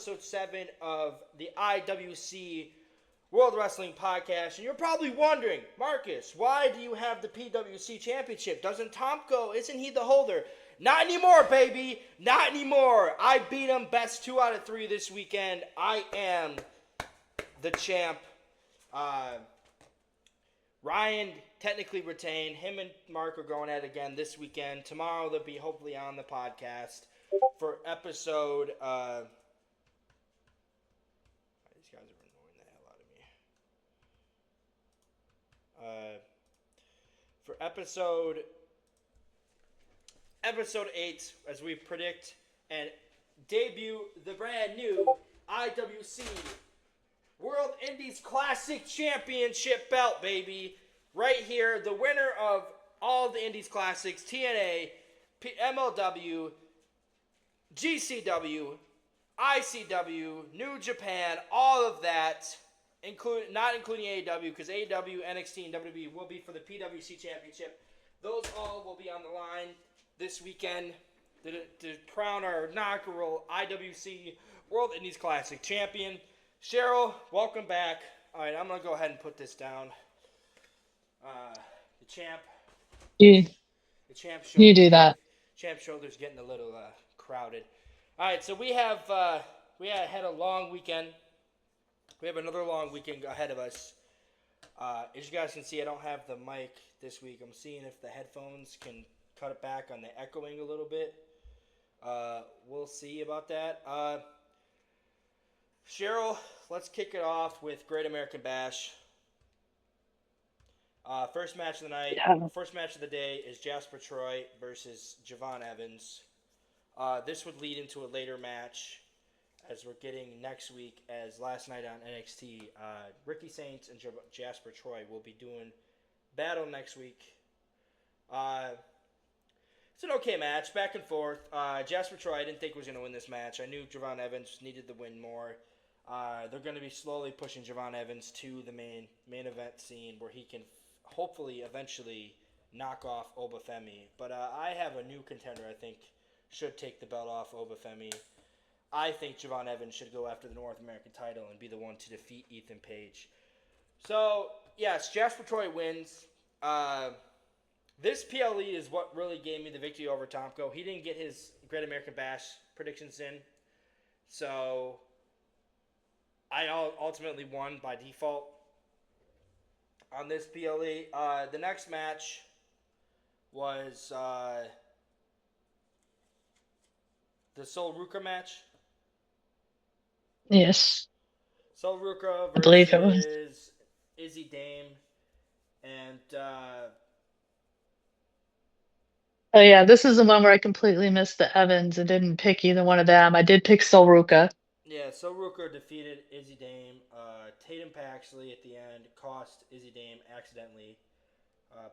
episode 7 of the IWC World Wrestling Podcast. And you're probably wondering, Marcus, why do you have the PWC Championship? Doesn't Tomko, isn't he the holder? Not anymore, baby. Not anymore. I beat him best 2 out of 3 this weekend. I am the champ. Ryan technically retained. Him and Mark are going at it again this weekend. Tomorrow they'll be hopefully on the podcast for episode. These guys are annoying the hell out of me. For episode 8, as we predict and debut the brand new IWC World Indies Classic Championship belt, baby. Right here, the winner of all the Indies Classics, TNA, MLW, GCW, ICW, New Japan, all of that, not including AEW, because AEW, NXT, and WWE will be for the PWC Championship. Those all will be on the line this weekend to crown our inaugural IWC World Indies Classic Champion. Cheryl, welcome back. All right, I'm going to go ahead and put this down. The champ. You The champ shoulder. do that. Champ shoulder's getting a little crowded. All right, so we had a long weekend. We have another long weekend ahead of us. As you guys can see, I don't have the mic this week. I'm seeing if the headphones can cut it back on the echoing a little bit. We'll see about that. Cheryl, let's kick it off with Great American Bash. First match of the night, First match of the day is Jasper Troy versus Javon Evans. This would lead into a later match, as we're getting next week, as last night on NXT, Ricky Saints and Jasper Troy will be doing battle next week. It's an okay match, back and forth. Jasper Troy, I didn't think was going to win this match. I knew Javon Evans needed the win more. They're going to be slowly pushing Javon Evans to the main event scene where he can hopefully eventually knock off Obafemi. But I have a new contender I think should take the belt off Obafemi. I think Javon Evans should go after the North American title and be the one to defeat Ethan Page. So, yes, Jasper Troy wins. This PLE is what really gave me the victory over Tomko. He didn't get his Great American Bash predictions in. So, I ultimately won by default on this PLE. The next match was the Sol Ruka match. Yes. Sol Ruka I believe it was. versus Izzy Dame. And Oh yeah, this is the one where I completely missed the Evans and didn't pick either one of them. I did pick Sol Ruka. yeah, Sol Ruka defeated Izzy Dame. Tatum Paxley at the end cost Izzy Dame accidentally.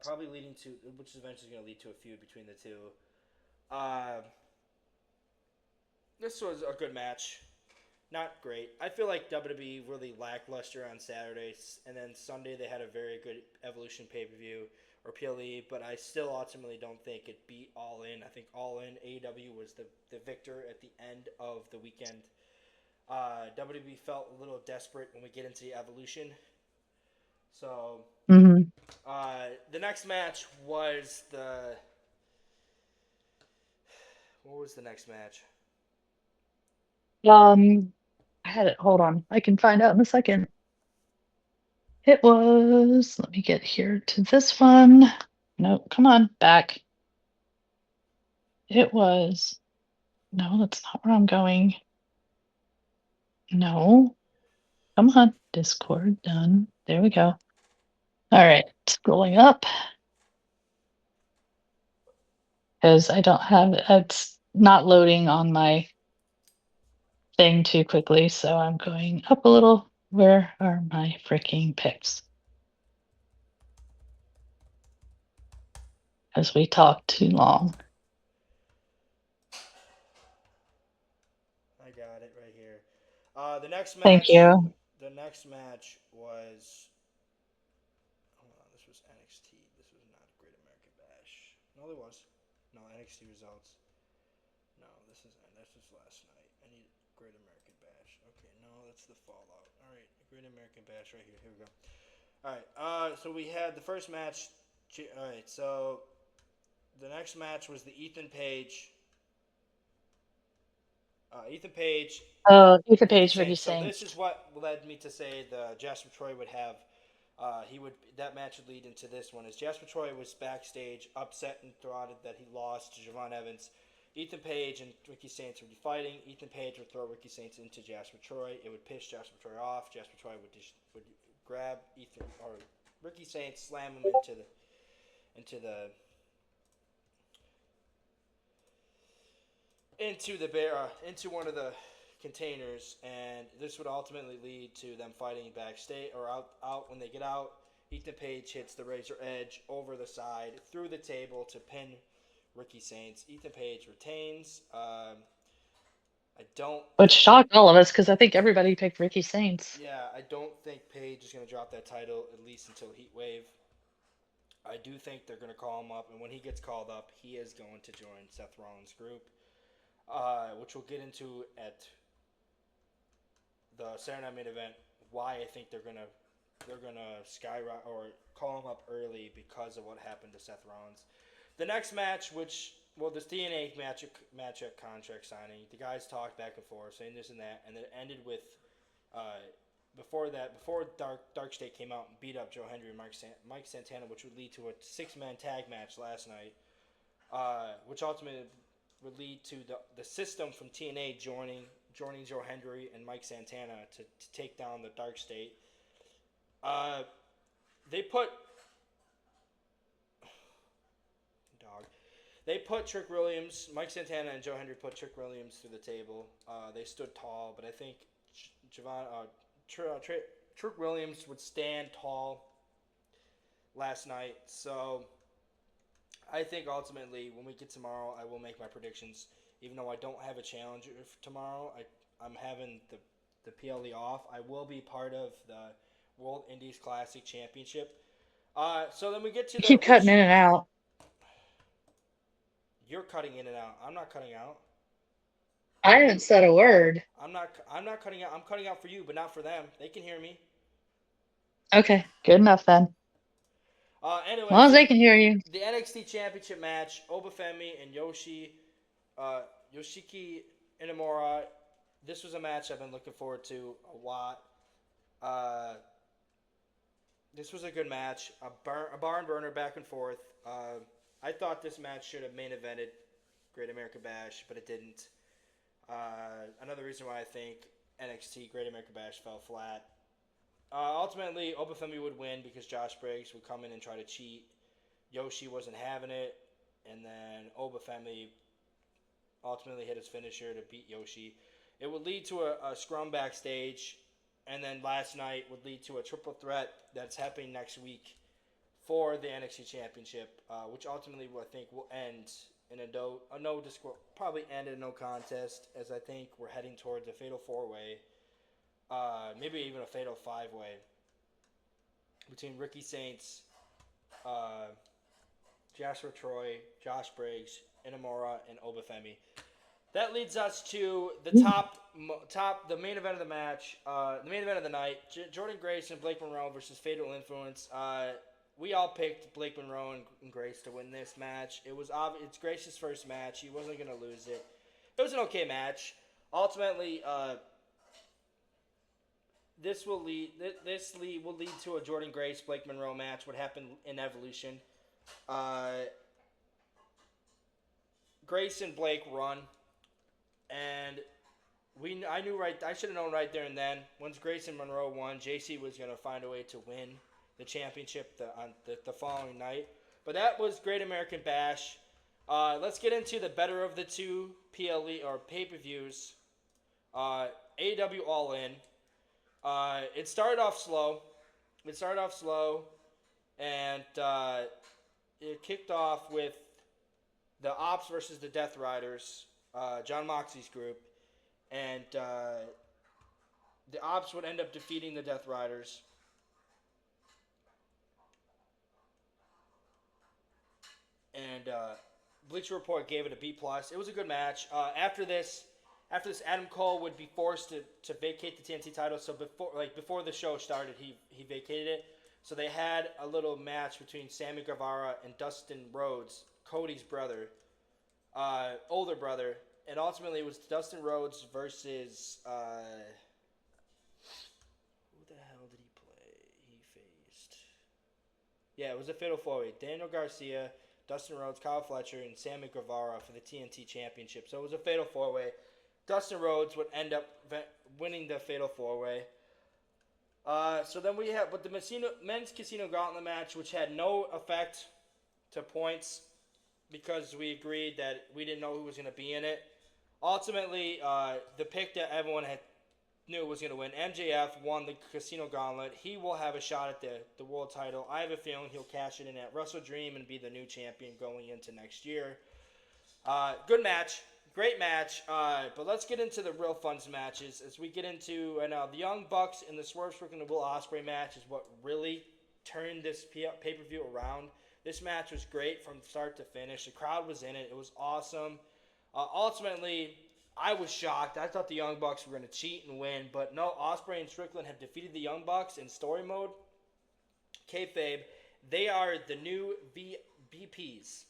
Probably leading to, which is eventually going to lead to a feud between the two. This was a good match. Not great. I feel like WWE really lackluster on Saturdays, and then Sunday they had a very good Evolution pay-per-view, or PLE, but I still ultimately don't think it beat All In. I think All In, AEW was the victor at the end of the weekend. WWE felt a little desperate when we get into the Evolution. So, the next match was what was the next match? I had it. Hold on. I can find out in a second. It was, let me get here to this one. No, come on, back. It was, no, that's not where I'm going. No. Come on, Discord, done. There we go. All right, scrolling up. Because I don't have, it's not loading on my thing too quickly, so I'm going up a little. Where are my freaking picks? As we talk too long. I got it right here. The next match. Thank you. The next match was. Hold on, this was NXT. This was not Great American Bash. No, there was. No, NXT results. No, this was last night. I need Great American Bash. the fallout. All right, Great American Bash right here. Here we go. All right. So we had the first match. All right. So the next match was the Ethan Page. Ethan Page Oh, Ethan Ricky Page, Ricky Saints. So this Saints. is what led me to say the Jasper Troy would have. He would that match would lead into this one. As Jasper Troy was backstage, upset and throttled that he lost to Javon Evans. Ethan Page and Ricky Saints would be fighting. Ethan Page would throw Ricky Saints into Jasper Troy. It would piss Jasper Troy off. Jasper Troy would grab Ethan or Ricky Saints, slam him into one of the containers, and this would ultimately lead to them fighting backstage or out when they get out. Ethan Page hits the Razor Edge over the side through the table to pin Ricky Saints. Ethan Page retains. I don't. Which think, shocked all of us because I think everybody picked Ricky Saints. Yeah, I don't think Page is going to drop that title at least until Heat Wave. I do think they're going to call him up, and when he gets called up, he is going to join Seth Rollins' group, which we'll get into at the Saturday Night Main Event. Why I think they're gonna skyrocket or call him up early because of what happened to Seth Rollins. The next match, this TNA matchup contract signing, the guys talked back and forth, saying this and that, and then it ended with before Dark State came out and beat up Joe Hendry and Mike Santana, which would lead to a 6-man tag match last night, which ultimately would lead to the system from TNA joining Joe Hendry and Mike Santana to take down the Dark State. They put Trick Williams, Mike Santana and Joe Hendry put Trick Williams through the table. They stood tall, but I think Trick Williams would stand tall last night. So I think ultimately when we get tomorrow, I will make my predictions. Even though I don't have a challenger tomorrow, I'm having the PLE off. I will be part of the World Indies Classic Championship. So then we get to You keep cutting in and out. You're cutting in and out. I'm not cutting out. I haven't said a word. I'm not cutting out. I'm cutting out for you, but not for them. They can hear me. Okay, good enough then. Anyway, As long as they can hear you. The NXT Championship match: Obafemi and Yoshiki Inamura. This was a match I've been looking forward to a lot. This was a good match, a barn burner back and forth. I thought this match should have main evented Great American Bash, but it didn't. Another reason why I think NXT Great American Bash fell flat. Ultimately, Obafemi would win because Josh Briggs would come in and try to cheat. Yoshi wasn't having it, and then Obafemi ultimately hit his finisher to beat Yoshi. It would lead to a scrum backstage, and then last night would lead to a triple threat that's happening next week for the NXT Championship, which ultimately I think will end in probably end in a no contest, as I think we're heading towards a fatal 4-way, maybe even a fatal 5-way between Ricky Saints, Jasper Troy, Josh Briggs, Inamura, and Obafemi. That leads us to the the main event of the match, the main event of the night: Jordan Grace and Blake Monroe versus Fatal Influence. We all picked Blake Monroe and Grace to win this match. It's Grace's first match. He wasn't gonna lose it. It was an okay match. Ultimately, this will lead to a Jordan Grace Blake Monroe match. What happened in Evolution? Grace and Blake run, and I should have known right there and then. Once Grace and Monroe won, JC was gonna find a way to win the championship the following night. But that was Great American Bash. Let's get into the better of the two PLE or pay-per-views. AEW All In. It started off slow, and it kicked off with the Ops versus the Death Riders, John Moxley's group, and the Ops would end up defeating the Death Riders. And Bleacher Report gave it a B+. It was a good match. After this, after this, Adam Cole would be forced to vacate the TNT title. So before the show started, he vacated it. So they had a little match between Sammy Guevara and Dustin Rhodes, Cody's brother, older brother, and ultimately it was Dustin Rhodes versus who the hell did he play? He faced it was a fatal four-way: Daniel Garcia, Dustin Rhodes, Kyle Fletcher, and Sammy Guevara for the TNT Championship. So it was a fatal four-way. Dustin Rhodes would end up winning the fatal four-way. So then we have with the men's Casino Gauntlet match, which had no effect to points because we agreed that we didn't know who was going to be in it. Ultimately, the pick that everyone knew was going to win, MJF, won the Casino Gauntlet. He will have a shot at the world title. I have a feeling he'll cash it in at Wrestle Dream and be the new champion going into next year. Good match. Great match, but let's get into the real fun matches as we get into the Young Bucks and the Swerve Strickland and Will Ospreay match is what really turned this pay-per-view around. This match was great from start to finish. The crowd was in it. It was awesome. Ultimately, I was shocked. I thought the Young Bucks were going to cheat and win, but no, Ospreay and Strickland have defeated the Young Bucks in story mode. Kayfabe, they are the new VPs.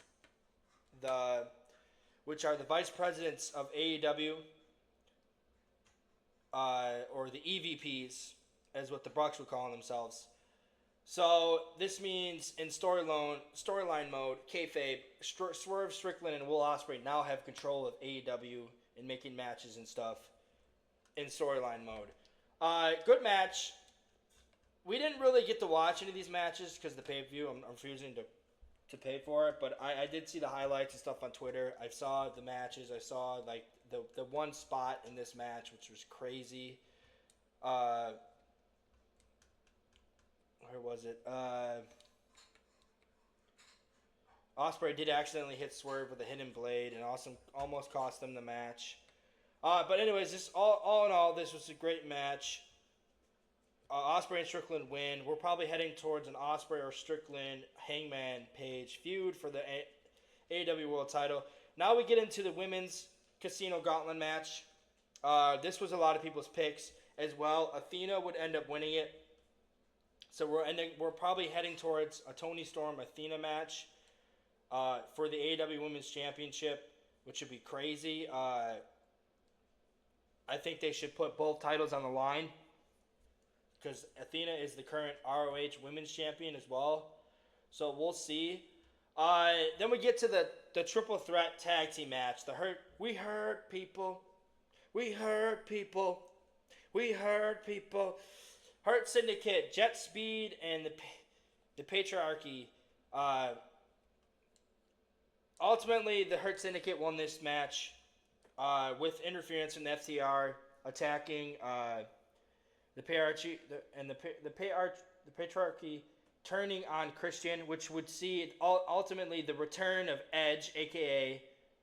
Which are the vice presidents of AEW, or the EVPs, as what the Bucks were calling themselves. So this means in storyline mode, kayfabe, Swerve Strickland and Will Ospreay now have control of AEW in making matches and stuff in storyline mode. Good match. We didn't really get to watch any of these matches because the pay-per-view. I'm refusing to pay for it, but I did see the highlights and stuff on Twitter. I saw the matches. I saw like the one spot in this match, which was crazy. Where was it? Ospreay did accidentally hit Swerve with a hidden blade and almost cost them the match. But anyways, this all in all, this was a great match. Ospreay and Strickland win. We're probably heading towards an Ospreay or Strickland Hangman Page feud for the AEW World Title. Now we get into the women's Casino Gauntlet match. This was a lot of people's picks as well. Athena would end up winning it. So we're probably heading towards a Toni Storm Athena match for the AEW Women's Championship, which would be crazy. I think they should put both titles on the line, because Athena is the current ROH Women's Champion as well. So we'll see. Then we get to the triple threat tag team match. We hurt people. We hurt people. We hurt people. Hurt Syndicate, Jet Speed, and the Patriarchy. Ultimately, the Hurt Syndicate won this match with interference from the FTR attacking the Patriarchy turning on Christian, which would see ultimately the return of Edge,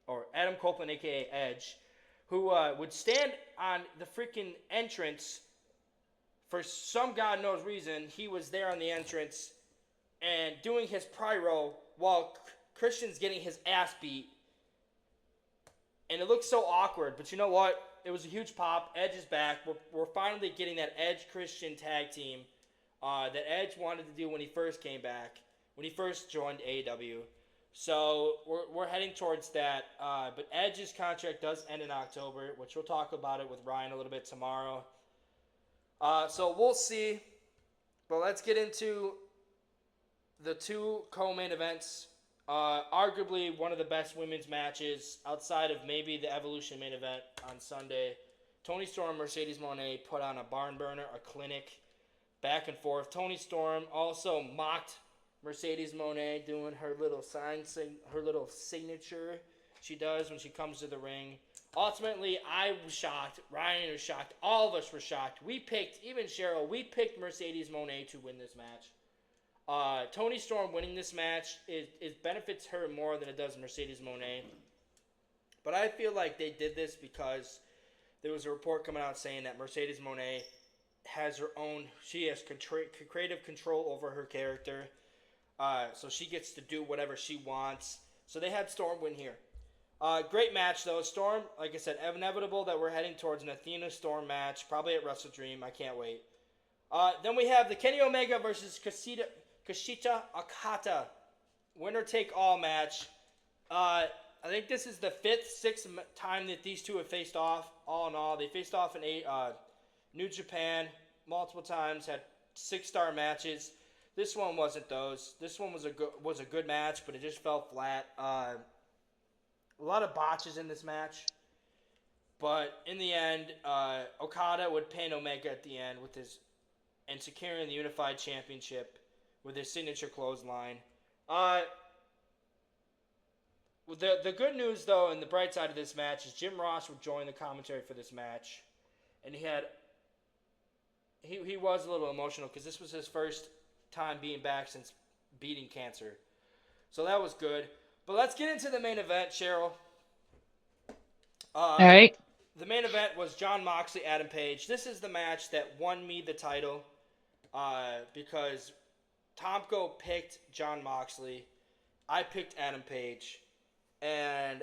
or Adam Copeland, a.k.a. Edge, who would stand on the freaking entrance for some God knows reason. He was there on the entrance and doing his pyro while Christian's getting his ass beat. And it looked so awkward, but you know what? It was a huge pop. Edge is back. We're finally getting that Edge-Christian tag team that Edge wanted to do when he first came back, when he first joined AEW. So we're heading towards that. But Edge's contract does end in October, which we'll talk about it with Ryan a little bit tomorrow. So we'll see. But let's get into the two co-main events. Arguably one of the best women's matches outside of maybe the Evolution main event on Sunday. Toni Storm, Mercedes Moné put on a barn burner, a clinic, back and forth. Toni Storm also mocked Mercedes Moné, doing her little her little signature she does when she comes to the ring. Ultimately, I was shocked. Ryan was shocked. All of us were shocked. Even Cheryl, we picked Mercedes Moné to win this match. Toni Storm winning this match it benefits her more than it does Mercedes Moné. But I feel like they did this because there was a report coming out saying that Mercedes Moné has her own, she has creative control over her character. So she gets to do whatever she wants. So they had Storm win here. Great match though. Storm, like I said, inevitable that we're heading towards an Athena Storm match, probably at Wrestle Dream. I can't wait. Then we have the Kenny Omega versus Kashita Okata winner take all match. I think this is the sixth time that these two have faced off. All in all, they faced off in New Japan multiple times. Had 6-star matches. This one wasn't those. This one was a good match, but it just fell flat. A lot of botches in this match, but in the end, Okada would pin Omega at the end and securing the Unified Championship with his signature clothesline. The good news, though, and the bright side of this match is Jim Ross would join the commentary for this match, and he was a little emotional because this was his first time being back since beating cancer, so that was good. But let's get into the main event, Cheryl. All right. The main event was Jon Moxley, Adam Page. This is the match that won me the title because Tomko picked Jon Moxley. I picked Adam Page. And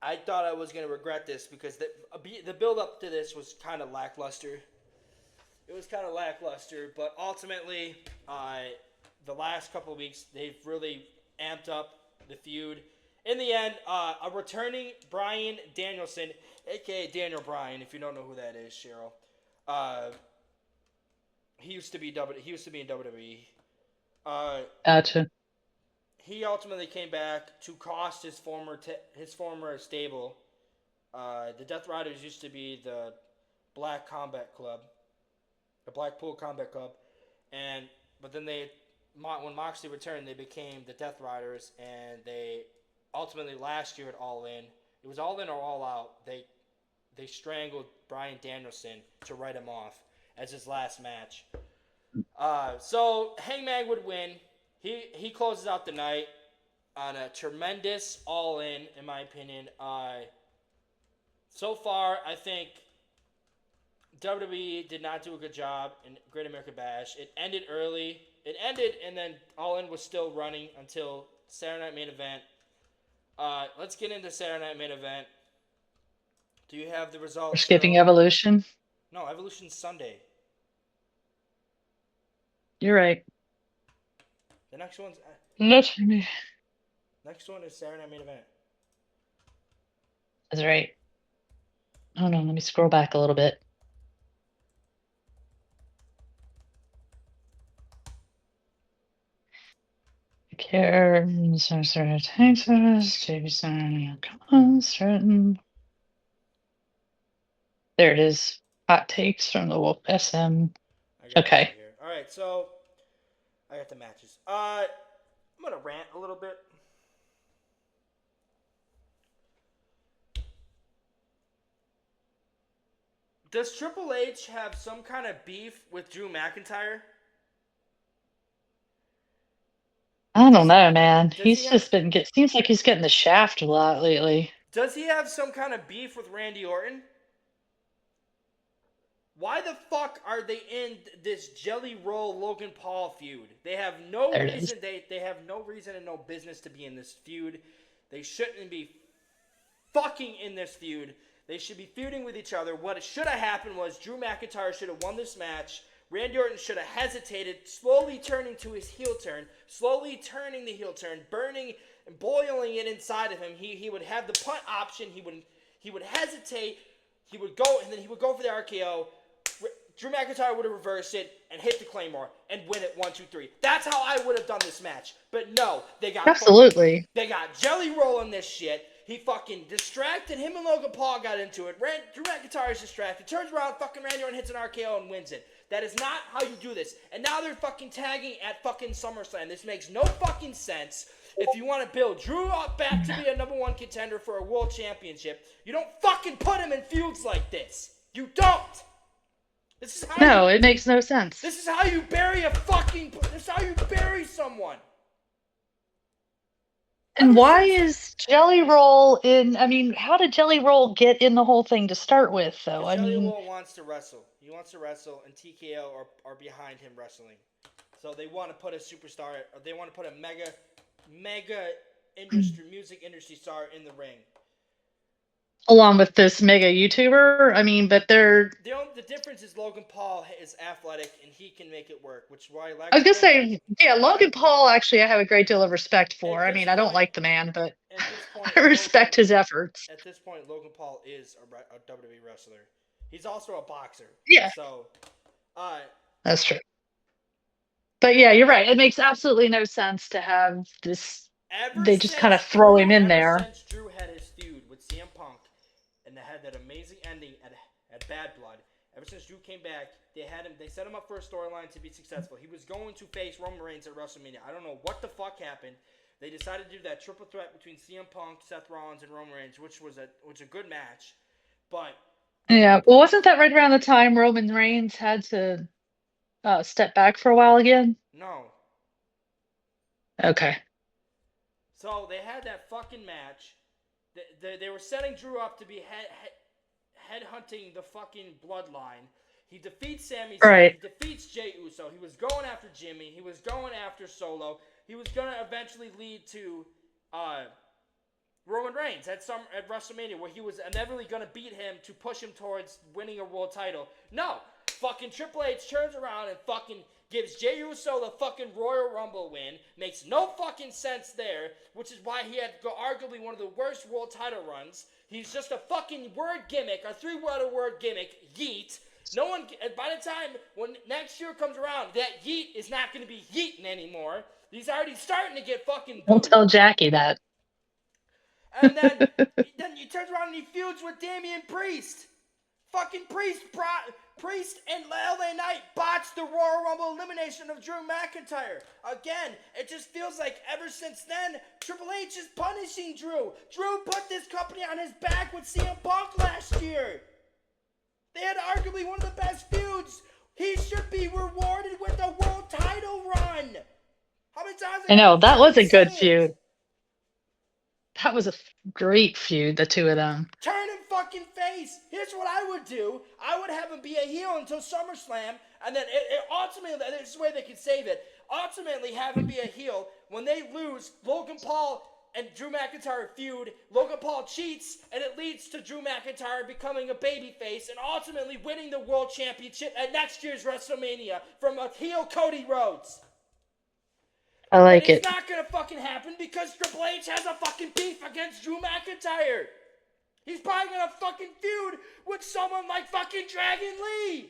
I thought I was going to regret this because the build-up to this was kind of lackluster. It was kind of lackluster, but ultimately, the last couple of weeks, they've really amped up the feud. In the end, a returning Bryan Danielson, a.k.a. Daniel Bryan, if you don't know who that is, Cheryl. He used to be in WWE. Gotcha. He ultimately came back to cost his former stable. The Death Riders used to be the Black Combat Club, the Blackpool Combat Club, but then when Moxley returned, they became the Death Riders, and they ultimately last year at All In. It was All In or All Out. They strangled Bryan Danielson to write him off as his last match. So Hangman would win. He closes out the night on a tremendous all-in my opinion. So far, I think WWE did not do a good job in Great American Bash. It ended early. It ended, and then all-in was still running until Saturday Night Main Event. Let's get into Saturday Night Main Event. Do you have the results? We're skipping Evolution? No, Evolution's Sunday. You're right. The next one's... That's me. Next one is Saturday Night Main Event. That's right. Oh no, let me scroll back a little bit. Cairns, Texas, Jason, Stratton. There it is. Hot takes from the Wolf SM. Okay. Right here. All right, so I got the matches. I'm gonna rant a little bit. Does Triple H have some kind of beef with Drew McIntyre? I don't know, man. He's just been seems like he's getting the shaft a lot lately. Does he have some kind of beef with Randy Orton? Why the fuck are they in this Jelly Roll Logan Paul feud? They have no reason. They have no reason and no business to be in this feud. They shouldn't be fucking in this feud. They should be feuding with each other. What should have happened was Drew McIntyre should have won this match. Randy Orton should have hesitated, slowly turning to his heel turn, slowly turning the heel turn, burning and boiling it inside of him. He would have the punt option. He would hesitate. He would go, and then he would go for the RKO. Drew McIntyre would have reversed it and hit the Claymore and win it 1, 2, 3. That's how I would have done this match. But no, they got they got Jelly Roll in this shit. He fucking distracted. Him and Logan Paul got into it. Drew McIntyre is distracted. Turns around, fucking Randy Orton hits an RKO and wins it. That is not how you do this. And now they're fucking tagging at fucking SummerSlam. This makes no fucking sense. If you want to build Drew up back to be a number one contender for a world championship, you don't fucking put him in feuds like this. You don't. This is how it makes no sense. This is how you bury this is how you bury someone. And why is Jelly Roll in? I mean, how did Jelly Roll get in the whole thing to start with, though? Jelly Roll wants to wrestle. He wants to wrestle, and TKO are behind him wrestling. So they want to put a superstar. Or they want to put a mega music industry star in the ring. Along with this mega YouTuber. I mean, but they're. The difference is Logan Paul is athletic and he can make it work, which is why I I was like gonna Logan. say, yeah, Logan Paul. Actually, I have a great deal of respect for. At I this mean, I don't point, like the man, but at this point, I respect his efforts. At this point, Logan Paul is a WWE wrestler. He's also a boxer. Yeah, So, uh, that's true. But yeah, you're right. It makes absolutely no sense to have this. They just kind of throw him in Ever there. since Drew had his feud with CM Punk, and they had that amazing ending at Bad Blood. Ever since Drew came back, they set him up for a storyline to be successful. He was going to face Roman Reigns at WrestleMania. I don't know what the fuck happened. They decided to do that triple threat between CM Punk, Seth Rollins, and Roman Reigns, which was a good match. But Yeah. Well, wasn't that right around the time Roman Reigns had to step back for a while again? no. Okay. So they had that fucking match. They were setting Drew up to be headhunting the fucking bloodline. He defeats Sami Zayn. Right. He defeats Jey Uso. He was going after Jimmy. He was going after Solo. He was going to eventually lead to Roman Reigns at WrestleMania, where he was inevitably going to beat him to push him towards winning a world title. No. Fucking Triple H turns around and fucking gives Jey Uso the fucking Royal Rumble win. Makes no fucking sense there, which is why he had arguably one of the worst world title runs. He's just a fucking word gimmick, a three-letter word gimmick, yeet. No one, by the time when next year comes around, that yeet is not going to be yeeting anymore. He's already starting to get fucking booed. Don't tell Jackie that. And then he turns around and he feuds with Damian Priest. Fucking Priest and LA Knight botched the Royal Rumble elimination of Drew McIntyre. Again, it just feels like ever since then, Triple H is punishing Drew. Drew put this company on his back with CM Punk last year. They had arguably one of the best feuds. He should be rewarded with a world title run. How many times I know, that was a say good it? feud. That was a great feud, the two of them. Turn him fucking face. Here's what I would do. I would have him be a heel until SummerSlam, and then ultimately, there's a way they could save it. Ultimately, have him be a heel. When they lose, Logan Paul and Drew McIntyre feud. Logan Paul cheats, and it leads to Drew McIntyre becoming a babyface and ultimately winning the World Championship at next year's WrestleMania from a heel Cody Rhodes. I like And it. it's not gonna fucking happen because Triple H has a fucking beef against Drew McIntyre. He's probably gonna fucking feud with someone like fucking Dragon Lee.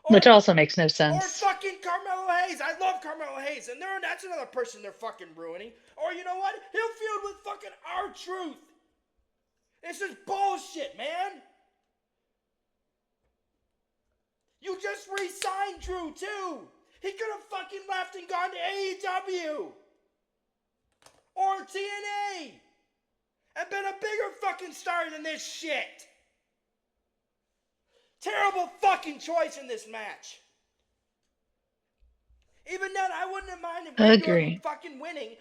Which also makes no Or sense. fucking Carmelo Hayes. I love Carmelo Hayes, and that's another person they're fucking ruining. Or you know what? He'll feud with fucking R-Truth. This is bullshit, man. You just re-signed Drew, too. He could have fucking left and gone to AEW. Or TNA. And been a bigger fucking star than this shit. Terrible fucking choice in this match. Even then, I wouldn't have minded Randy Orton fucking winning,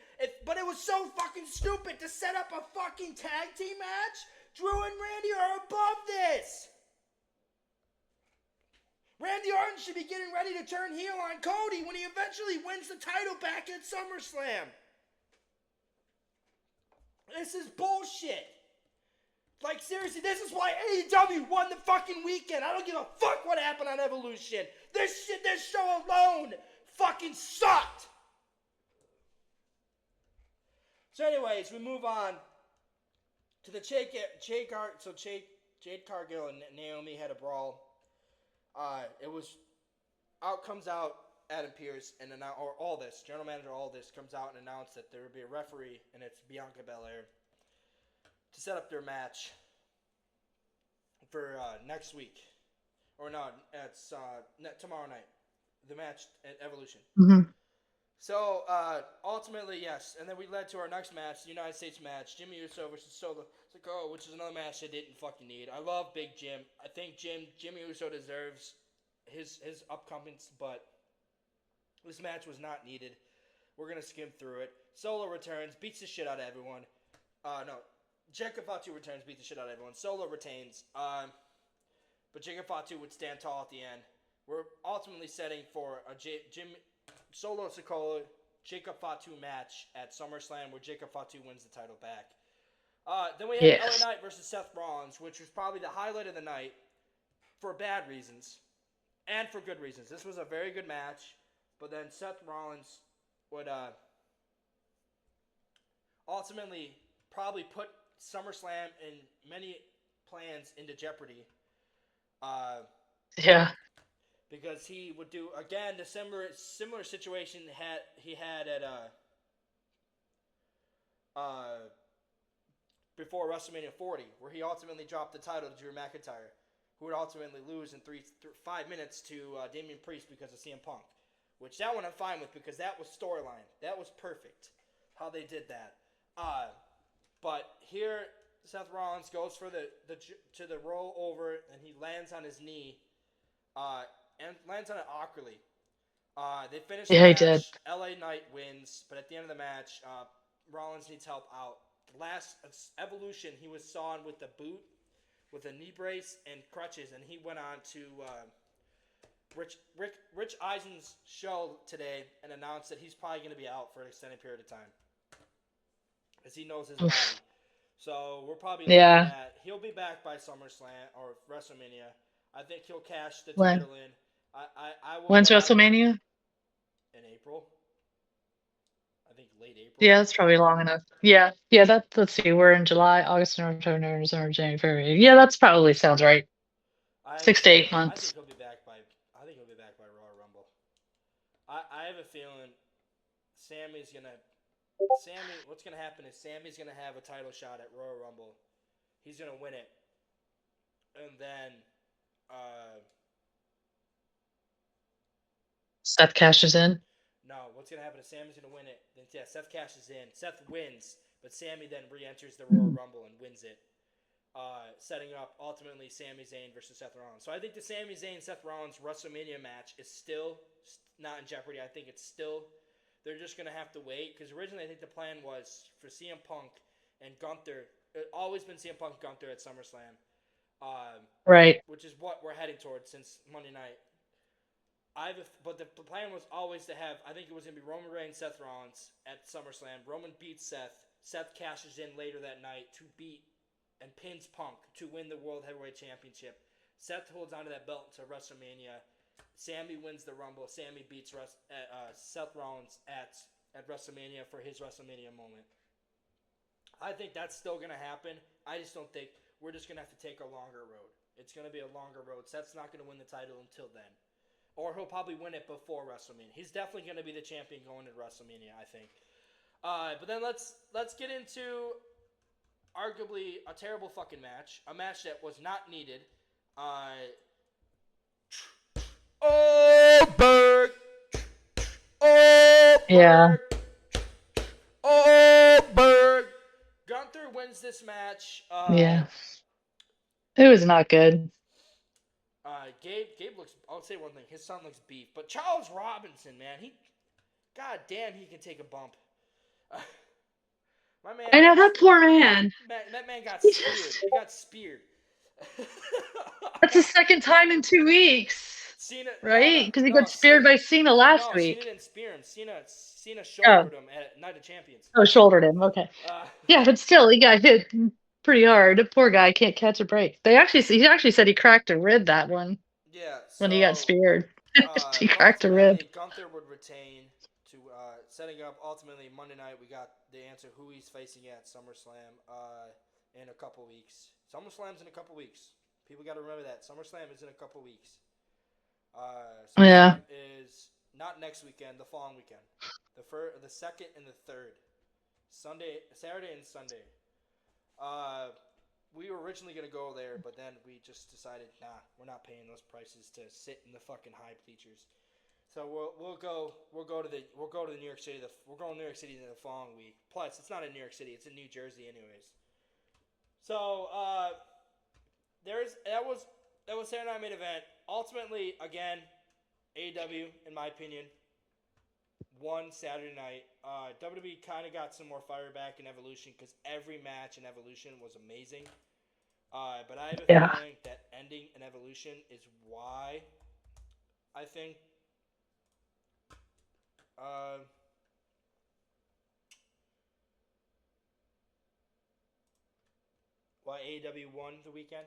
but it was so fucking stupid to set up a fucking tag team match. Drew and Randy are above this. Randy Orton should be getting ready to turn heel on Cody when he eventually wins the title back at SummerSlam. This is bullshit. Like, seriously, this is why AEW won the fucking weekend. I don't give a fuck what happened on Evolution. This show alone fucking sucked. So anyways, we move on to the Jade Cargill and Naomi had a brawl. Out comes Adam Pearce and Aldis, general manager Aldis, comes out and announced that there would be a referee, and it's Bianca Belair, to set up their match for next week. Or no, it's tomorrow night. The match at Evolution. Mm-hmm. So, ultimately, yes. And then we led to our next match, the United States match, Jimmy Uso versus Solo Sikoa, which is another match they didn't fucking need. I love Big Jim. I think Jimmy Uso deserves his upcomings, but this match was not needed. We're going to skim through it. Solo returns, beats the shit out of everyone. Jacob Fatu returns, beats the shit out of everyone. Solo retains. But Jacob Fatu would stand tall at the end. We're ultimately setting for a Solo Sikoa Jacob Fatu match at SummerSlam where Jacob Fatu wins the title back. Then we had LA Yes. Knight versus Seth Rollins, which was probably the highlight of the night for bad reasons and for good reasons. This was a very good match, but then Seth Rollins would ultimately probably put SummerSlam and many plans into jeopardy. Uh, Yeah. because he would do again the similar situation he had at before WrestleMania 40, where he ultimately dropped the title to Drew McIntyre, who would ultimately lose in 5 minutes to Damian Priest because of CM Punk, which that one I'm fine with because that was storyline. That was perfect how they did that. But here Seth Rollins goes for the roll over and he lands on his knee, and lands on it awkwardly. They finish the Yeah, he did. match. LA Knight wins, but at the end of the match, Rollins needs help out. The last Evolution, he was sawn with a boot, with a knee brace and crutches, and he went on to Rich Eisen's show today and announced that he's probably going to be out for an extended period of time, as he knows his Oof. body. So we're probably looking Yeah. at he'll be back by SummerSlam or WrestleMania. I think he'll cash the When? title in. I will When's gladly WrestleMania? in April. I think late April. Yeah, that's probably long enough. Yeah. Yeah, let's see, we're in July, August, November, December, January, February. Yeah, that's probably sounds right. I 6 to think 8 I think months. he'll be back by Royal Rumble. I have a feeling Sammy's gonna Sammy. What's gonna happen is Sammy's gonna have a title shot at Royal Rumble. He's gonna win it, and then uh, Seth cashes in. no, what's gonna happen is Sammy's gonna win it. Then yeah, Seth cashes in. Seth wins, but Sammy then re-enters the Royal Mhm. Rumble and wins it. Setting up ultimately Sami Zayn versus Seth Rollins. So I think the Sami Zayn Seth Rollins WrestleMania match is still not in jeopardy. I think it's still they're just gonna have to wait because originally I think the plan was for CM Punk and Gunther. It always been CM Punk Gunther at SummerSlam, Right. which is what we're heading towards since Monday night. But the plan was always to have. I think it was gonna be Roman Reigns, Seth Rollins at SummerSlam. Roman beats Seth. Seth cashes in later that night to beat and pins Punk to win the World Heavyweight Championship. Seth holds onto that belt until WrestleMania. Sammy wins the Rumble. Sammy beats Seth Rollins at WrestleMania for his WrestleMania moment. I think that's still going to happen. I just don't think we're just going to have to take a longer road. It's going to be a longer road. Seth's not going to win the title until then. Or he'll probably win it before WrestleMania. He's definitely going to be the champion going to WrestleMania, I think. But then let's get into arguably a terrible fucking match. A match that was not needed. Oberg! Yeah. Oberg! Oberg! Gunther wins this match. Yeah. It was not good. Gabe looks. I'll say one thing. His son looks beef, but Charles Robinson, man, God damn, he can take a bump. My man I know got. that poor man. That man got He speared. just He got speared. That's the second time in 2 weeks, Cena, right? Because he no, got speared by Cena last Cena week. didn't spear him. Cena Oh, shouldered him at Night of Champions. oh, shouldered him. Okay. Uh, Yeah, but still, he got hit pretty hard. The poor guy can't catch a break. He actually said he cracked a rib that one yeah. when he got So, speared. He but cracked a rib. ultimately Gunther would retain to setting up. Ultimately Monday night we got the answer who he's facing at SummerSlam in a couple weeks. SummerSlam's in a couple weeks. People got to remember that SummerSlam is in a couple weeks. Yeah. SummerSlam is not next weekend, the following weekend, the second and the third, Saturday and Sunday. We were originally gonna go there, but then we just decided, nah, we're not paying those prices to sit in the fucking high bleachers. So we'll go to New York City. We're going to New York City the following week. Plus, it's not in New York City; it's in New Jersey, anyways. So that was Saturday Night Main Event. Ultimately, again, AEW, in my opinion, won Saturday night. WWE kind of got some more fire back in Evolution because every match in Evolution was amazing. But I have a Yeah. feeling that ending in Evolution is why I think AEW won the weekend.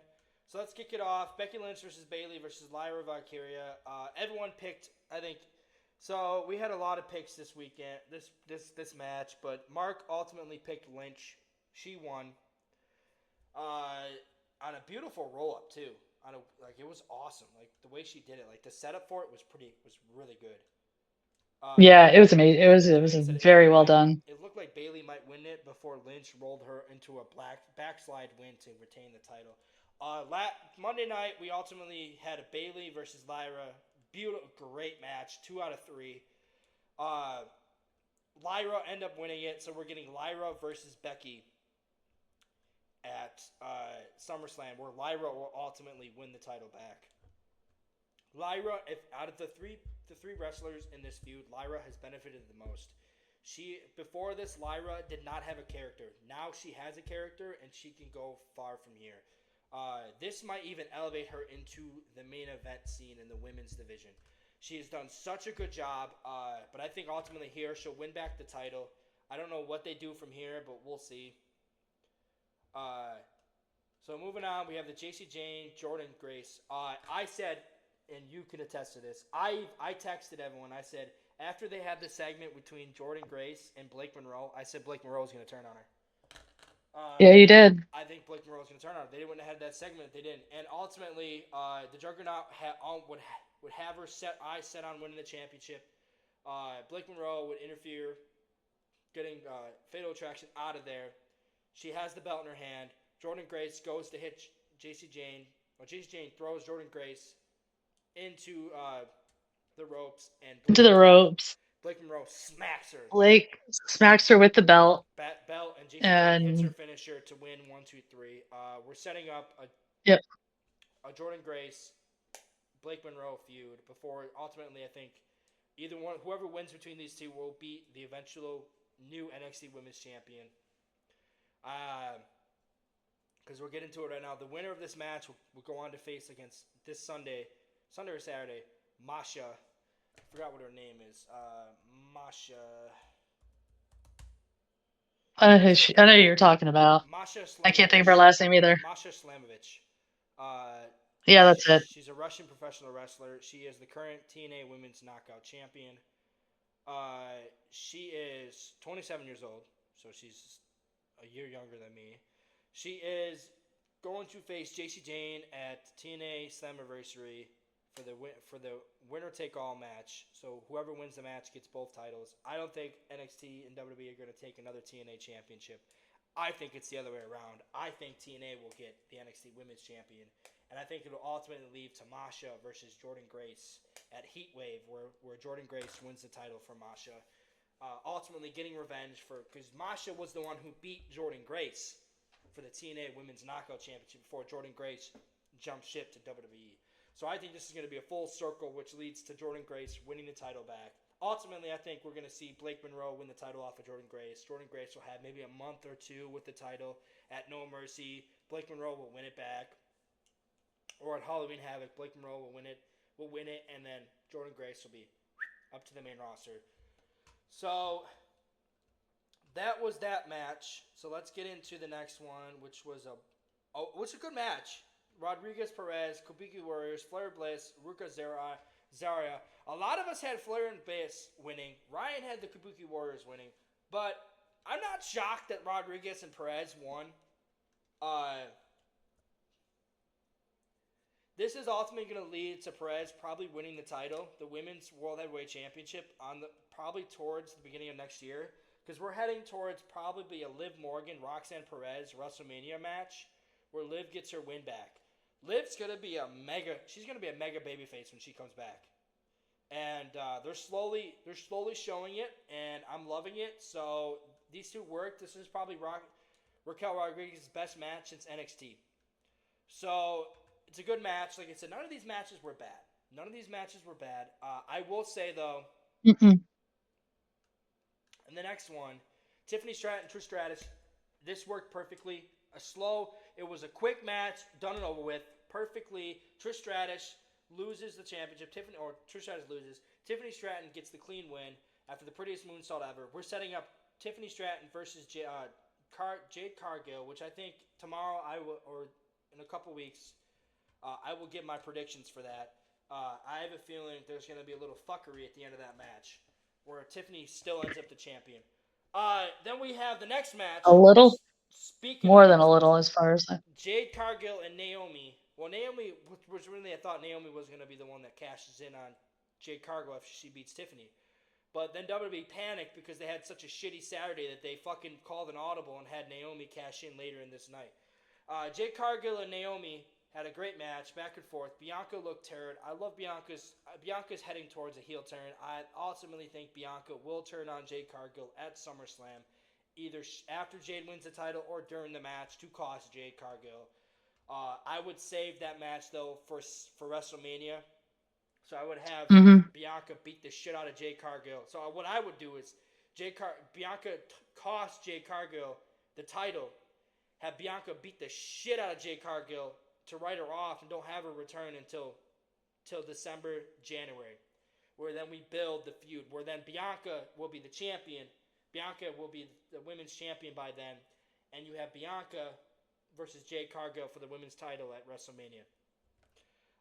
So let's kick it off. Becky Lynch versus Bayley versus Lyra Valkyria. Everyone picked, I think. So we had a lot of picks this weekend, this match, but Mark ultimately picked Lynch. She won. On a beautiful roll up too. It was awesome. Like the way she did it, like the setup for it was really good. Yeah, it was amazing. It Like was I said, very well done. it looked like Bayley might win it before Lynch rolled her into a backslide win to retain the title. Monday night, we ultimately had a Bayley versus Lyra. Beautiful, great match. 2 out of 3. Lyra ended up winning it, so we're getting Lyra versus Becky at SummerSlam, where Lyra will ultimately win the title back. Lyra, if out of the three wrestlers in this feud, Lyra has benefited the most. Before this, Lyra did not have a character. Now she has a character, and she can go far from here. This might even elevate her into the main event scene in the women's division. She has done such a good job, but I think ultimately here she'll win back the title. I don't know what they do from here, but we'll see. So moving on, we have the JC Jane, Jordan Grace. I said, and you can attest to this, I texted everyone. I said, after they had the segment between Jordan Grace and Blake Monroe, I said Blake Monroe was going to turn on her. Yeah, you did. I think Blake Monroe was going to turn on her. They wouldn't have had that segment if they didn't. And ultimately, the Juggernaut would have her set on winning the championship. Blake Monroe would interfere, getting Fatal Attraction out of there. She has the belt in her hand. Jordan Grace goes to hit JC Jane. JC Jane throws Jordan Grace into the ropes. Into the ropes. Blake Monroe smacks her. Blake smacks her with the belt. Belt, and JC Jane hits her finisher to win 1, 2, 3. We're setting up a Jordan Grace, Blake Monroe feud before ultimately I think whoever wins between these two will beat the eventual new NXT Women's Champion. Because we'll get into it right now. The winner of this match will go on to face against this Sunday or Saturday, Masha. I forgot what her name is. Masha. I know who you're talking about. Masha Slamovich. I can't think of her last name either. Masha Slamovich. Yeah, that's it. She's a Russian professional wrestler. She is the current TNA Women's Knockout Champion. She is 27 years old, so she's a year younger than me. She is going to face JC Jane at TNA Slammiversary for the winner take all match. So whoever wins the match gets both titles. I don't think NXT and WWE are going to take another TNA championship. I think it's the other way around. I think TNA will get the NXT Women's Champion, and I think it will ultimately lead to Masha versus Jordan Grace at Heatwave, where Jordan Grace wins the title for Masha. Ultimately getting revenge because Masha was the one who beat Jordan Grace for the TNA Women's Knockout Championship before Jordan Grace jumped ship to WWE. So I think this is going to be a full circle, which leads to Jordan Grace winning the title back. Ultimately, I think we're going to see Blake Monroe win the title off of Jordan Grace. Jordan Grace will have maybe a month or two with the title at No Mercy. Blake Monroe will win it back. Or at Halloween Havoc, Blake Monroe will win it, and then Jordan Grace will be up to the main roster. So that was that match. So let's get into the next one, which was a good match. Rodriguez Perez, Kabuki Warriors, Flair Bliss, Ruka Zaria. A lot of us had Flair and Bliss winning. Ryan had the Kabuki Warriors winning. But I'm not shocked that Rodriguez and Perez won. This is ultimately going to lead to Perez probably winning the title, the Women's World Heavyweight Championship, probably towards the beginning of next year. Because we're heading towards probably a Liv Morgan, Roxanne Perez WrestleMania match where Liv gets her win back. Liv's going to be a mega babyface when she comes back. And they're slowly showing it, and I'm loving it. So these two work. This is probably Raquel Rodriguez's best match since NXT. So it's a good match. Like I said, none of these matches were bad. I will say, though, in the next one, Tiffany Stratton, Trish Stratus, this worked perfectly. It was a quick match, done and over with, perfectly. Trish Stratus loses the championship. Trish Stratus loses. Tiffany Stratton gets the clean win after the prettiest moonsault ever. We're setting up Tiffany Stratton versus Jade Cargill, which I think tomorrow I will, or in a couple weeks, I will give my predictions for that. I have a feeling there's going to be a little fuckery at the end of that match, where Tiffany still ends up the champion. Then we have the next match. A little Speaking of more than those a things, little, as far as Jade Cargill and Naomi. Well, Naomi was really, I thought Naomi was going to be the one that cashes in on Jade Cargill after she beats Tiffany. But then WWE panicked because they had such a shitty Saturday that they fucking called an audible and had Naomi cash in later in this night. Jade Cargill and Naomi had a great match, back and forth. Bianca looked tired. I love Bianca's. Bianca's heading towards a heel turn. I ultimately think Bianca will turn on Jade Cargill at SummerSlam, either after Jade wins the title or during the match to cost Jade Cargill. I would save that match though for WrestleMania. So I would have mm-hmm. Bianca beat the shit out of Jade Cargill. So what I would do is Bianca cost Jade Cargill the title, have Bianca beat the shit out of Jade Cargill to write her off and don't have her return until December, January, where then we build the feud, where then Bianca will be the champion. Bianca will be the women's champion by then, and you have Bianca versus Jade Cargill for the women's title at WrestleMania.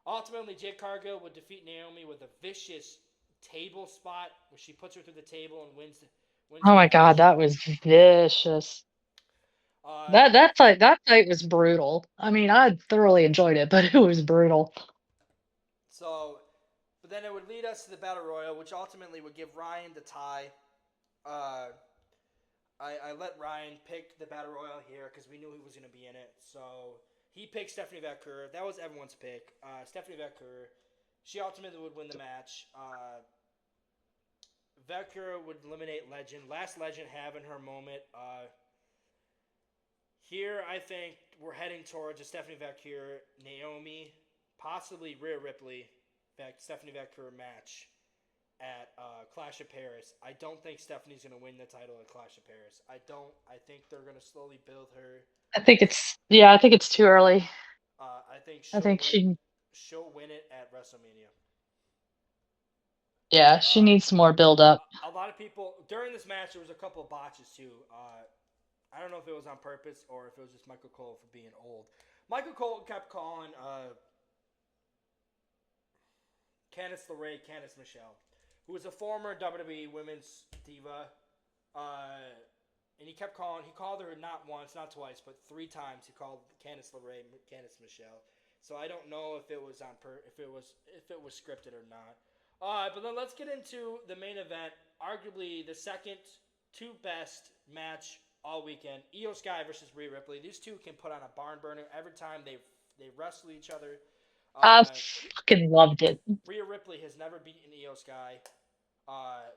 Ultimately, Jade Cargill would defeat Naomi with a vicious table spot where she puts her through the table and wins Oh the my match. god, that was vicious. That fight was brutal. I mean, I thoroughly enjoyed it, but it was brutal. So, but then it would lead us to the Battle Royal, which ultimately would give Ryan the tie. Uh, I let Ryan pick the Battle Royal here because we knew he was going to be in it. So he picked Stephanie Vaquer. That was everyone's pick. Stephanie Vaquer. She ultimately would win the match. Vaquer would eliminate Legend. Last Legend having her moment. Here, I think we're heading towards a Stephanie Vaquer, Naomi, possibly Rhea Ripley, Stephanie Vaquer match at Clash of Paris. I don't think Stephanie's going to win the title at Clash of Paris. I don't. I think they're going to slowly build her. I think it's too early. I think I think she'll win it at WrestleMania. she needs more build up. A lot of people during this match there was a couple of botches too. I don't know if it was on purpose or if it was just Michael Cole for being old. Michael Cole kept calling Candice LeRae Candice Michelle, who was a former WWE Women's Diva, and he called her not once, not twice, but 3 times. He called Candice LeRae Candice Michelle. So I don't know if it was if it was scripted or not. But then let's get into the main event, arguably the second to best match all weekend. Io Sky versus Rhea Ripley. These two can put on a barn burner every time they wrestle each other. I fucking loved it. Rhea Ripley has never beaten Io Sky,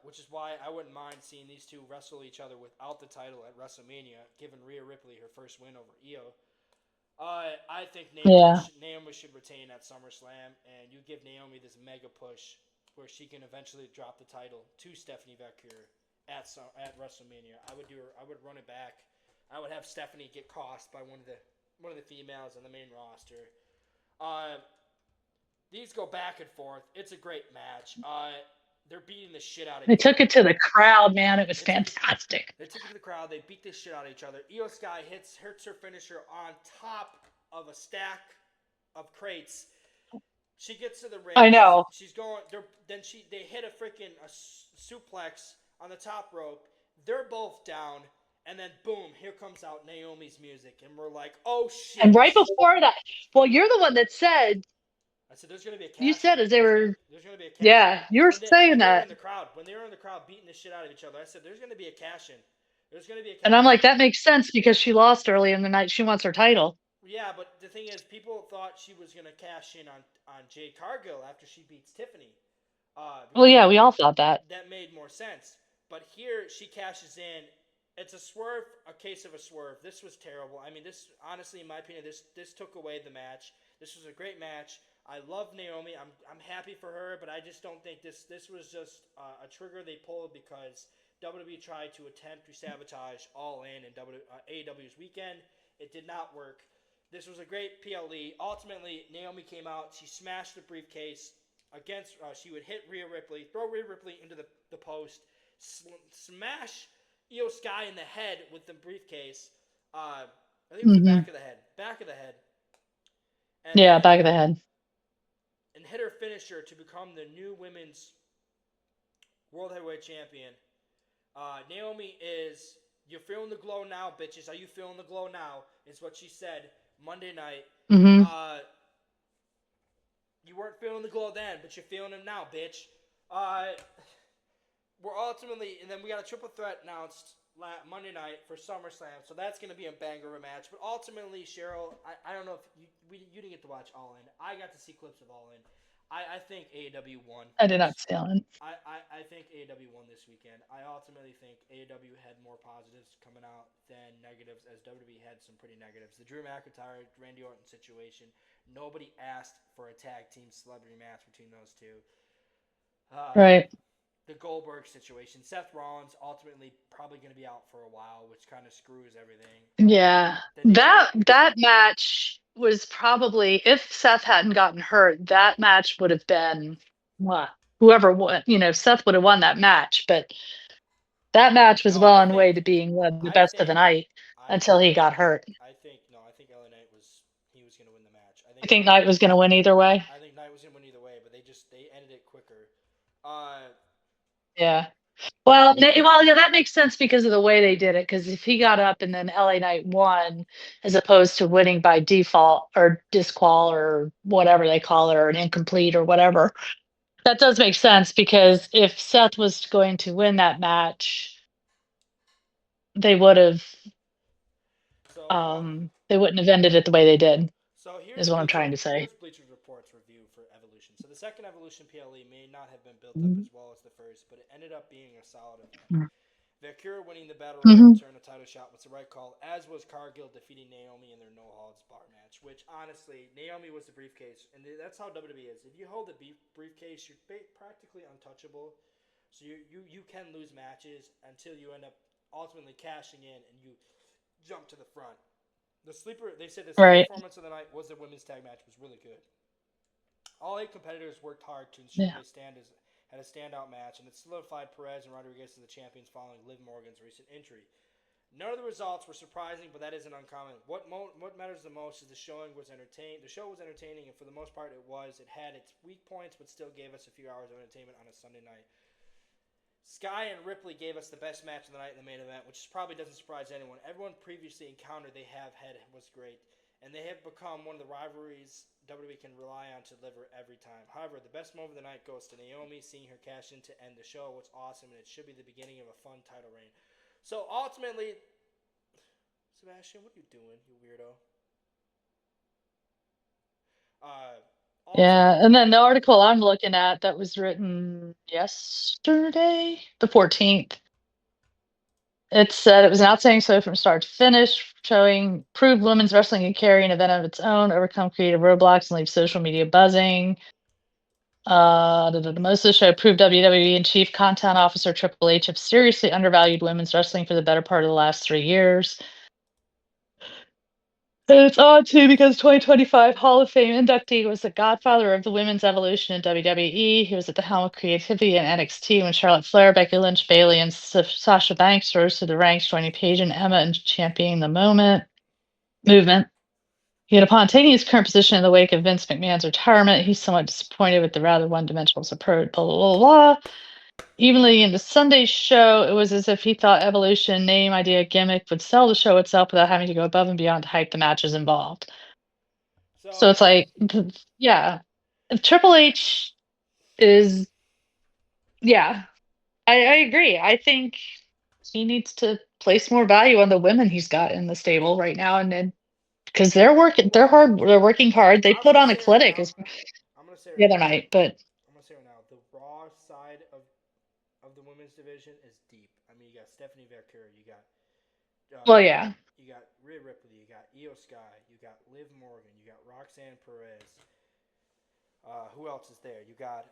which is why I wouldn't mind seeing these two wrestle each other without the title at WrestleMania, giving Rhea Ripley her first win over Io. I think Naomi should retain at SummerSlam, and you give Naomi this mega push where she can eventually drop the title to Stephanie Vaquer at WrestleMania. I would run it back. I would have Stephanie get cost by one of the females on the main roster. These go back and forth. It's a great match. They're beating the shit out of each other. They took it to the crowd, man. It was fantastic. They took it to the crowd. They beat the shit out of each other. Io Sky hits her finisher on top of a stack of crates. She gets to the ring. I know. She's going. They hit a freaking suplex on the top rope. They're both down, and then boom, here comes out Naomi's music, and we're like, oh shit. And right before that, well, you're the one that said. I said, "There's gonna be a cash." You said as they were. There's gonna be a cash. Yeah, you were saying when that. They were in the crowd beating the shit out of each other. I said, "There's gonna be a cash in. There's gonna be a cash." And I'm like, that makes sense because she lost early in the night. She wants her title. Yeah, but the thing is, people thought she was gonna cash in on Jade Cargill after she beats Tiffany. Well, yeah, we all thought that. That made more sense. But here she cashes in. It's a swerve, a case of a swerve. This was terrible. I mean, this honestly, in my opinion, this took away the match. This was a great match. I love Naomi. I'm happy for her, but I just don't think this was just a trigger they pulled because WWE tried to attempt to sabotage All In AEW's weekend. It did not work. This was a great PLE. Ultimately, Naomi came out. She smashed the briefcase against. She would hit Rhea Ripley, throw Rhea Ripley into the post, smash Io Sky in the head with the briefcase. I think it was the Hmm. back of the head. Back of the head. And Yeah, then back of the head. and hit her finisher to become the new women's world heavyweight champion. Naomi is, you're feeling the glow now, bitches. Are you feeling the glow now? Is what she said Monday night. Hmm. Uh, you weren't feeling the glow then, but you're feeling him now, bitch. Uh, we're ultimately, and then we got a triple threat announced Monday night for SummerSlam, so that's going to be a banger of a match. But ultimately, Cheryl, I don't know if you didn't get to watch All In. I got to see clips of All In. I think AEW won I did not this. see Ellen. I think AEW won this weekend. I ultimately think AEW had more positives coming out than negatives, as WWE had some pretty negatives. The Drew McIntyre, Randy Orton situation, nobody asked for a tag team celebrity match between those two. Uh, Right. the Goldberg situation, Seth Rollins ultimately probably going to be out for a while, which kind of screws everything. Yeah. Then they got That match was probably, if Seth hadn't gotten hurt, that match would have been what, whoever won, Seth would have won that match, but that match was no. well on the way to being one of the I best of the think night I until think he got hurt. I think no. I think LA Knight was he was going to win the match. I think Knight was going to win either way. I think Knight was going to win either way, but they ended it quicker. Yeah. Well, yeah, that makes sense because of the way they did it. Because if he got up and then LA Knight won, as opposed to winning by default or disqual or whatever they call it, or an incomplete or whatever, that does make sense. Because if Seth was going to win that match, they would have, so they wouldn't have ended it the way they did. So Is what I'm trying to say. Here's Bleacher Report's review for Evolution. So the second Evolution PLE may not have been built up Mm-hmm. as well as the first, but it ended up being a solid event. Valkyria winning the Battle Royal Mm-hmm. to earn a title shot was the right call, as was Cargill defeating Naomi in their no holds bar match. Which honestly, Naomi was the briefcase, and that's how WWE is. If you hold the briefcase, you're practically untouchable. So you can lose matches until you end up ultimately cashing in and you jump to the front. They said the sleeper Right. performance of the night was the women's tag match was really good. All 8 competitors worked hard to ensure Yeah. they had a standout match, and it solidified Perez and Rodriguez as the champions following Liv Morgan's recent injury. None of the results were surprising, but that isn't uncommon. What matters the most is the showing was entertaining. The show was entertaining, and for the most part, it was. It had its weak points, but still gave us a few hours of entertainment on a Sunday night. Sky and Ripley gave us the best match of the night in the main event, which probably doesn't surprise anyone. Everyone previously encountered they have had was great, and they have become one of the rivalries WWE can rely on to deliver every time. However, the best moment of the night goes to Naomi, seeing her cash in to end the show was awesome, and it should be the beginning of a fun title reign. So ultimately, Sebastian, what are you doing, you weirdo? Uh, Yeah. ultimately, And then the article I'm looking at that was written yesterday, the 14th. It said it was an outstanding show from start to finish, showing proved women's wrestling can carry an event of its own, overcome creative roadblocks, and leave social media buzzing. Most of the show proved WWE and Chief Content Officer Triple H have seriously undervalued women's wrestling for the better part of the last 3 years. And it's odd too because 2025 Hall of Fame inductee was the godfather of the women's evolution in WWE. He was at the helm of creativity in NXT when Charlotte Flair, Becky Lynch, Bayley, and Sasha Banks rose to the ranks, joining Paige and Emma in championing the movement. Yet upon taking his current position in the wake of Vince McMahon's retirement, he's somewhat disappointed with the rather one-dimensional approach. Blah blah blah. Blah. Even leading into Sunday's show, it was as if he thought Evolution name, idea, gimmick would sell the show itself without having to go above and beyond to hype the matches involved. So so it's like, yeah, Triple H is, yeah, I agree. I think he needs to place more value on the women he's got in the stable right now, and because well, they're working hard. They I'm put gonna on a say right clinic now. as I'm gonna say the right other now. night, but I'm gonna say right now. The Raw side of the women's division is deep. I mean, you got Stephanie Valkyrie, well, uh, yeah, you got Rhea Ripley, you got Io Sky, you got Liv Morgan, you got Roxanne Perez. Who else is there? You got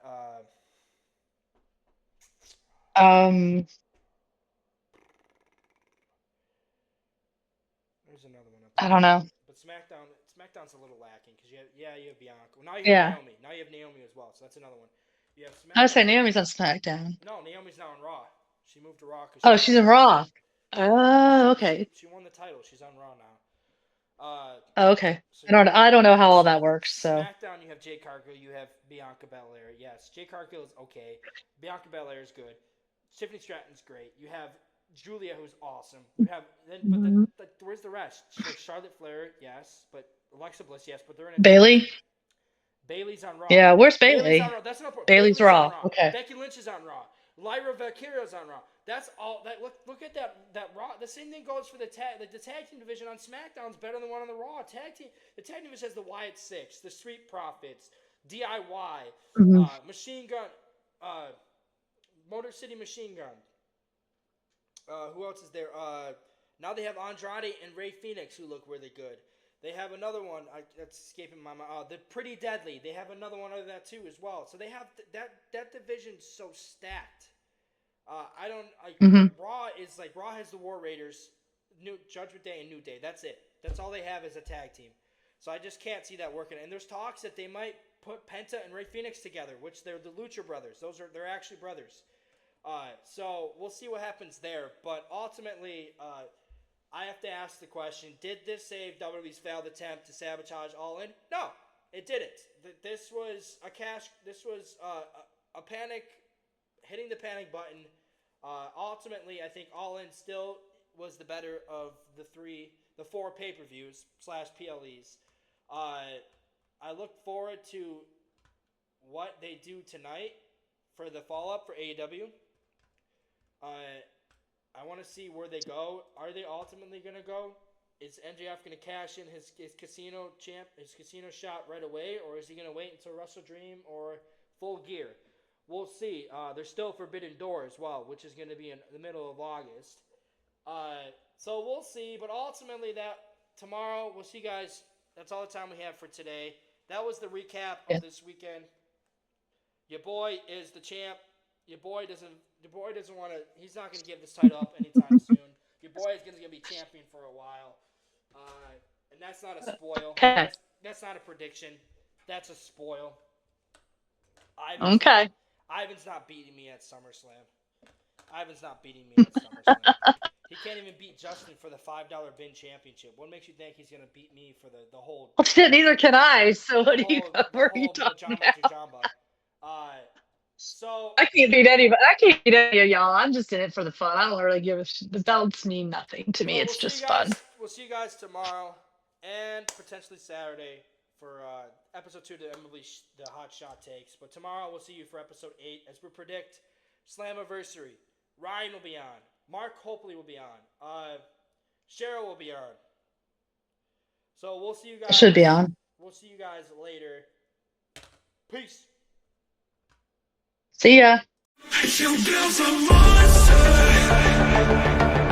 um, there's another one I'm I don't forgetting. know, But SmackDown's a little lacking because you have Bianca. Well, now you have yeah. Naomi. Now you have Naomi as well. So that's another one. You have I would say SmackDown's a, Naomi's on SmackDown. no, Naomi's now on Raw. She moved to Raw because she Oh, won the she's in Raw. she won Oh, okay. she won the title. She's on Raw now. Oh, okay. So I don't know how all that works, so. SmackDown, you have Jade Cargill, you have Bianca Belair. Yes, Jade Cargill is okay. Bianca Belair is good. Tiffany Stratton's great. You have Julia, who's awesome. You have then, but Mhm. where's the rest? Like Charlotte Flair, yes, but Alexa Bliss, yes, but they're in a tag Bailey? team. Bailey's on Raw. Yeah, where's Bailey's on Bailey? Raw. That's not important. Bailey's Bailey's on Raw. Raw. Okay. Becky Lynch is on Raw. Lyra Valkyrio's on Raw. That's all. That look at that Raw. The same thing goes for the tag. The tag team division on SmackDown's better than one on the Raw. Tag team. The tag team division has the Wyatt Six, the Street Profits, DIY, Mhm. Machine Gun, Motor City Machine Gun. Who else is there? Now they have Andrade and Ray Phoenix, who look really good. They have another one that's escaping my mind. The Pretty Deadly. They have another one of that too as well. So they have that division's so stacked. I don't like Mhm. Raw is like Raw has the War Raiders, New Judgment Day and New Day. That's it. That's all they have as a tag team. So I just can't see that working. And there's talks that they might put Penta and Ray Phoenix together, which they're the Lucha Brothers. They're actually brothers. So we'll see what happens there. But ultimately, I have to ask the question: did this save WWE's failed attempt to sabotage All In? No, it didn't. This was a cash. This was a panic, hitting the panic button. Ultimately, I think All In still was the better of the four pay-per-views / PLEs. I look forward to what they do tonight for the follow-up for AEW. I want to see where they go. Are they ultimately going to go? Is MJF going to cash in his casino shot right away, or is he going to wait until Wrestle Dream or Full Gear? We'll see. There's still Forbidden Door as well, which is going to be in the middle of August. So we'll see. But ultimately, that tomorrow we'll see, you guys. That's all the time we have for today. That was the recap of this weekend. Your boy is the champ. Your boy doesn't want to. He's not going to give this title up anytime soon. Your boy is going to be champion for a while, and that's not a spoil. Okay. That's not a prediction. That's a spoil. Okay. Ivan's not beating me at SummerSlam. He can't even beat Justin for the $5 bin championship. What makes you think he's going to beat me for the whole? Well, shit, neither can I. So what are you talking about? So I can't beat anybody. I can't beat any of y'all. I'm just in it for the fun. I don't really give a shit. The belts mean nothing to me. Well, It's just fun. We'll see you guys tomorrow and potentially Saturday for episode 2 to Emily the Hot Shot takes. But tomorrow we'll see you for episode 8 as we predict Slammiversary. Ryan will be on. Mark Hopefully will be on. Cheryl will be on. So we'll see you guys. Should be on. We'll see you guys later. Peace. See ya. You built a monster.